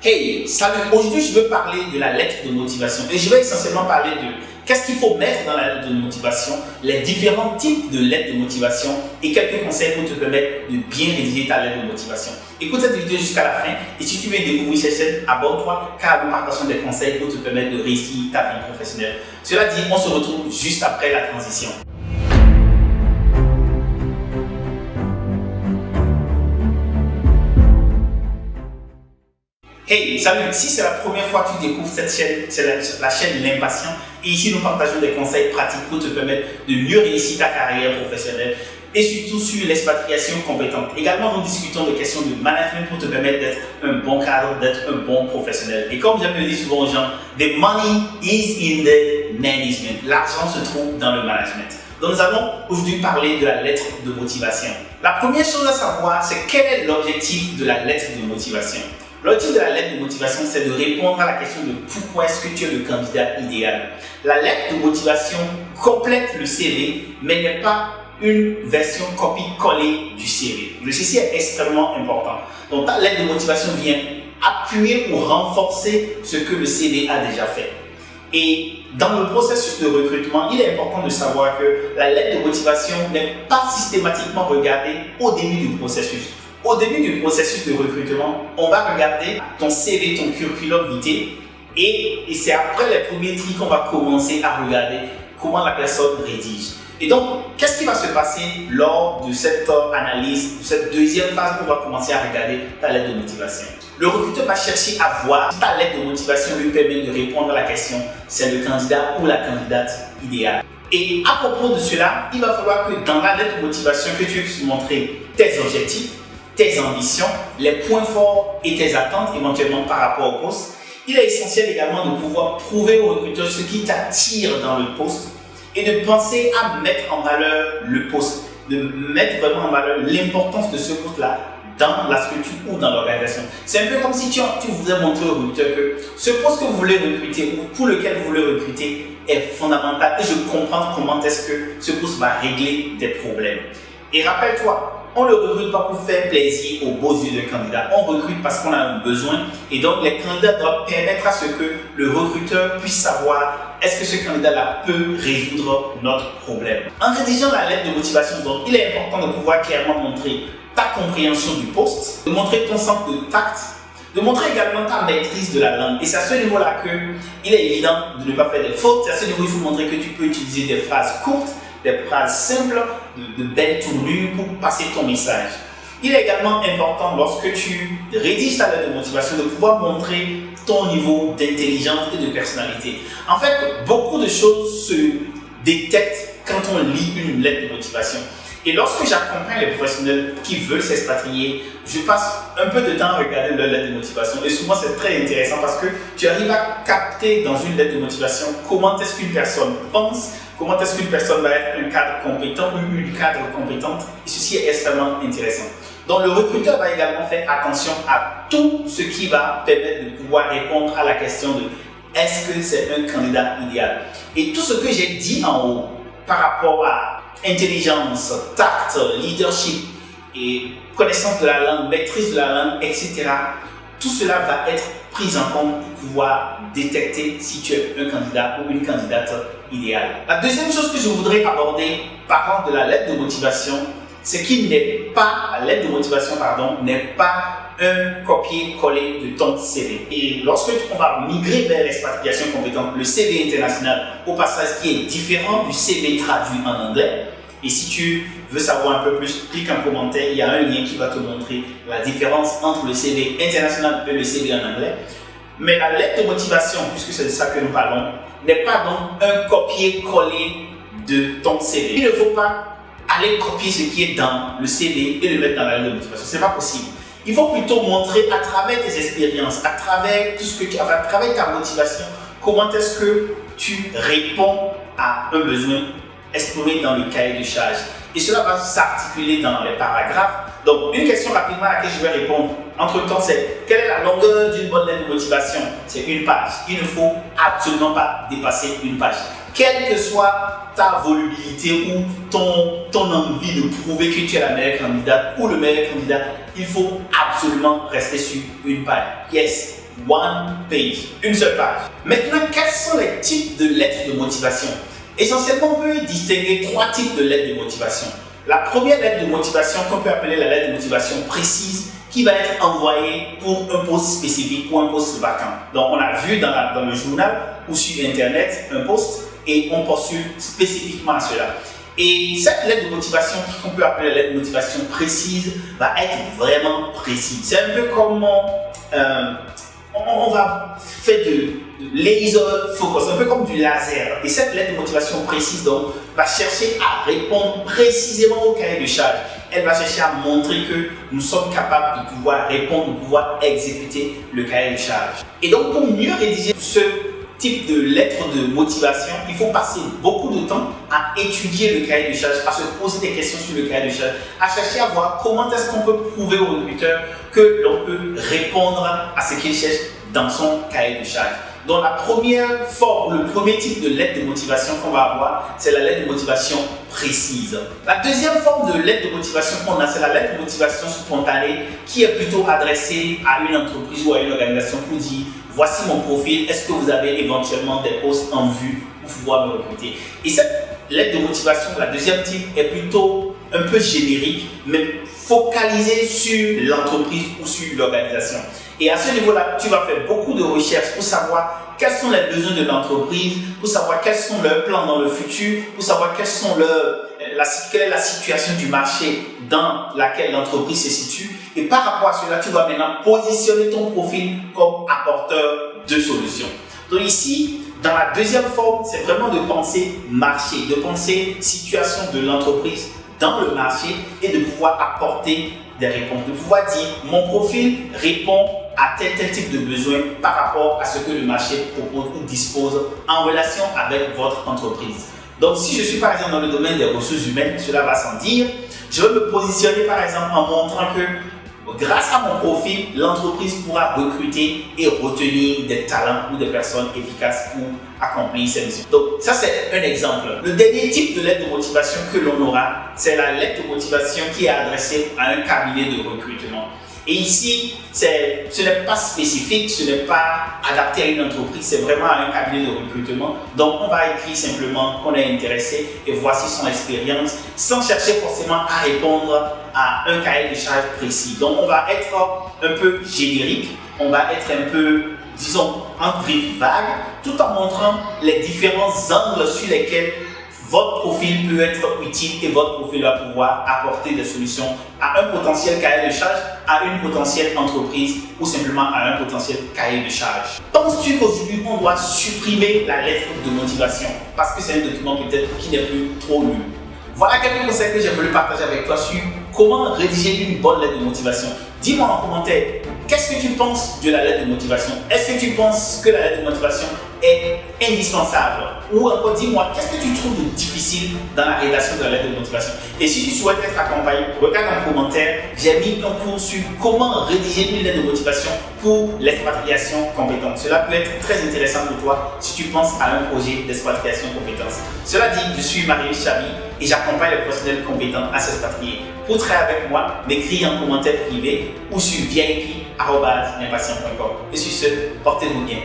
Hey, salut! Aujourd'hui, je veux parler de la lettre de motivation et je vais essentiellement parler de qu'est-ce qu'il faut mettre dans la lettre de motivation, les différents types de lettres de motivation et quelques conseils pour te permettre de bien rédiger ta lettre de motivation. Écoute cette vidéo jusqu'à la fin et si tu veux découvrir cette chaîne, abonne-toi car nous partageons des conseils pour te permettre de réussir ta vie professionnelle. Cela dit, on se retrouve juste après la transition. Hey, salut! Si c'est la première fois que tu découvres cette chaîne, c'est la chaîne L'Impatient. Et ici, nous partageons des conseils pratiques pour te permettre de mieux réussir ta carrière professionnelle et surtout sur l'expatriation compétente. Également, nous discutons de questions de management pour te permettre d'être un bon cadre, d'être un bon professionnel. Et comme j'aime le dire souvent aux gens, the money is in the management. L'argent se trouve dans le management. Donc, nous allons aujourd'hui parler de la lettre de motivation. La première chose à savoir, c'est quel est l'objectif de la lettre de motivation. L'objectif de la lettre de motivation, c'est de répondre à la question de pourquoi est-ce que tu es le candidat idéal. La lettre de motivation complète le CV, mais n'est pas une version copie-collée du CV. Ceci est extrêmement important. Donc, ta lettre de motivation vient appuyer ou renforcer ce que le CV a déjà fait. Et dans le processus de recrutement, il est important de savoir que la lettre de motivation n'est pas systématiquement regardée au début du processus. Au début du processus de recrutement, on va regarder ton CV, ton curriculum vitae et c'est après les premiers tri qu'on va commencer à regarder comment la personne rédige. Et donc, qu'est-ce qui va se passer lors de cette analyse, de cette deuxième phase où on va commencer à regarder ta lettre de motivation? Le recruteur va chercher à voir si ta lettre de motivation lui permet de répondre à la question c'est le candidat ou la candidate idéale. Et à propos de cela, il va falloir que dans la lettre de motivation que tu puisses montrer tes objectifs, tes ambitions, les points forts et tes attentes éventuellement par rapport au poste. Il est essentiel également de pouvoir prouver au recruteur ce qui t'attire dans le poste et de penser à mettre en valeur le poste, de mettre vraiment en valeur l'importance de ce poste-là dans la structure ou dans l'organisation. C'est un peu comme si tu voudrais montrer au recruteur que ce poste que vous voulez recruter ou pour lequel vous voulez recruter est fondamental et je comprends comment est-ce que ce poste va régler des problèmes. Et rappelle-toi, on ne le recrute pas pour faire plaisir aux beaux yeux des candidats. On recrute parce qu'on a un besoin et donc les candidats doivent permettre à ce que le recruteur puisse savoir est-ce que ce candidat-là peut résoudre notre problème. En rédigeant la lettre de motivation, donc, il est important de pouvoir clairement montrer ta compréhension du poste, de montrer ton sens de tact, de montrer également ta maîtrise de la langue. Et c'est à ce niveau-là qu'il est évident de ne pas faire des fautes. C'est à ce niveau il faut montrer que tu peux utiliser des phrases courtes, des phrases simples, de belles tournures pour passer ton message. Il est également important lorsque tu rédiges ta lettre de motivation de pouvoir montrer ton niveau d'intelligence et de personnalité. En fait, beaucoup de choses se détectent quand on lit une lettre de motivation. Et lorsque j'accompagne les professionnels qui veulent s'expatrier, je passe un peu de temps à regarder leur lettre de motivation. Et souvent, c'est très intéressant parce que tu arrives à capter dans une lettre de motivation comment est-ce qu'une personne pense, comment est-ce qu'une personne va être un cadre compétent ou une cadre compétente. Et ceci est extrêmement intéressant. Donc, le recruteur va également faire attention à tout ce qui va permettre de pouvoir répondre à la question de est-ce que c'est un candidat idéal. Et tout ce que j'ai dit en haut par rapport à intelligence, tact, leadership et connaissance de la langue, maîtrise de la langue, etc. Tout cela va être pris en compte pour pouvoir détecter si tu es un candidat ou une candidate idéale. La deuxième chose que je voudrais aborder parlant de la lettre de motivation, c'est qu'il n'est pas, la lettre de motivation, n'est pas un copier-coller de ton CV. Et lorsque on va migrer vers l'expatriation compétente, le CV international, au passage qui est différent du CV traduit en anglais, et si tu veux savoir un peu plus, clique en commentaire, il y a un lien qui va te montrer la différence entre le CV international et le CV en anglais. Mais la lettre de motivation, puisque c'est de ça que nous parlons, n'est pas donc un copier-coller de ton CV. Il ne faut pas aller copier ce qui est dans le CV et le mettre dans la lettre de motivation. Ce n'est pas possible. Il faut plutôt montrer à travers tes expériences, à travers tout ce que tu as, à travers ta motivation, comment est-ce que tu réponds à un besoin exprimé dans le cahier de charge. Et cela va s'articuler dans les paragraphes. Donc, une question rapidement à laquelle je vais répondre entre-temps, c'est quelle est la longueur d'une bonne lettre de motivation? C'est une page. Il ne faut absolument pas dépasser une page. Quelle que soit ta volubilité ou ton envie de prouver que tu es la meilleure candidate ou le meilleur candidat, il faut absolument rester sur une page. Yes, one page, une seule page. Maintenant, quels sont les types de lettres de motivation? Essentiellement, on peut distinguer 3 types de lettres de motivation. La première lettre de motivation, qu'on peut appeler la lettre de motivation précise, qui va être envoyée pour un post spécifique ou un post vacant. Donc, on a vu dans le journal ou sur Internet un post et on postule spécifiquement à cela. Et cette lettre de motivation, qu'on peut appeler la lettre de motivation précise, va être vraiment précise. C'est un peu comme on va faire de laser focus, un peu comme du laser. Et cette lettre de motivation précise donc va chercher à répondre précisément au cahier de charge. Elle va chercher à montrer que nous sommes capables de pouvoir répondre, de pouvoir exécuter le cahier de charge. Et donc pour mieux rédiger ce type de lettre de motivation, il faut passer beaucoup de temps à étudier le cahier de charge, à se poser des questions sur le cahier de charge, à chercher à voir comment est-ce qu'on peut prouver au recruteur que l'on peut répondre à ce qu'il cherche dans son cahier de charge. Donc la première forme, le premier type de lettre de motivation qu'on va avoir, c'est la lettre de motivation précise. La deuxième forme de lettre de motivation qu'on a, c'est la lettre de motivation spontanée qui est plutôt adressée à une entreprise ou à une organisation pour dire voici mon profil, est-ce que vous avez éventuellement des postes en vue pour pouvoir me recruter? Et cette lettre de motivation, la deuxième type, est plutôt un peu générique, mais focalisée sur l'entreprise ou sur l'organisation. Et à ce niveau-là, tu vas faire beaucoup de recherches pour savoir quels sont les besoins de l'entreprise, pour savoir quels sont leurs plans dans le futur, pour savoir quelle est la situation du marché dans laquelle l'entreprise se situe. Et par rapport à cela, tu vas maintenant positionner ton profil comme apporteur de solutions. Donc ici, dans la deuxième forme, c'est vraiment de penser marché, de penser situation de l'entreprise dans le marché et de pouvoir apporter des réponses, de pouvoir dire mon profil répond à tel type de besoin par rapport à ce que le marché propose ou dispose en relation avec votre entreprise. Donc si je suis par exemple dans le domaine des ressources humaines, cela va sans dire, je vais me positionner par exemple en montrant que grâce à mon profil, l'entreprise pourra recruter et retenir des talents ou des personnes efficaces pour accomplir ses missions. Donc ça c'est un exemple. Le dernier type de lettre de motivation que l'on aura, c'est la lettre de motivation qui est adressée à un cabinet de recrutement. Et ici, ce n'est pas spécifique, ce n'est pas adapté à une entreprise, c'est vraiment à un cabinet de recrutement. Donc, on va écrire simplement qu'on est intéressé et voici son expérience, sans chercher forcément à répondre à un cahier de charge précis. Donc, on va être un peu générique, on va être un peu, disons, en brief vague, tout en montrant les différents angles sur lesquels votre profil peut être utile et votre profil va pouvoir apporter des solutions à un potentiel cahier de charge, à une potentielle entreprise ou simplement à un potentiel cahier de charge. Penses-tu qu'aujourd'hui on doit supprimer la lettre de motivation parce que c'est un document peut-être qui n'est plus trop lu? Voilà quelques conseils que j'ai voulu partager avec toi sur comment rédiger une bonne lettre de motivation. Dis-moi en commentaire, qu'est-ce que tu penses de la lettre de motivation? Est-ce que tu penses que la lettre de motivation est indispensable? Ou encore dis-moi, qu'est-ce que tu trouves de difficile dans la rédaction de la lettre de motivation? Et si tu souhaites être accompagné, regarde en commentaire, j'ai mis un cours sur comment rédiger une lettre de motivation pour l'expatriation compétente. Cela peut être très intéressant pour toi si tu penses à un projet d'expatriation compétence. Cela dit, je suis Marius Chabi et j'accompagne les professionnels compétents à s'expatrier. Pour travailler avec moi, m'écris en commentaire privé ou sur vip@l'impatient.com. Et sur ce, portez-vous bien.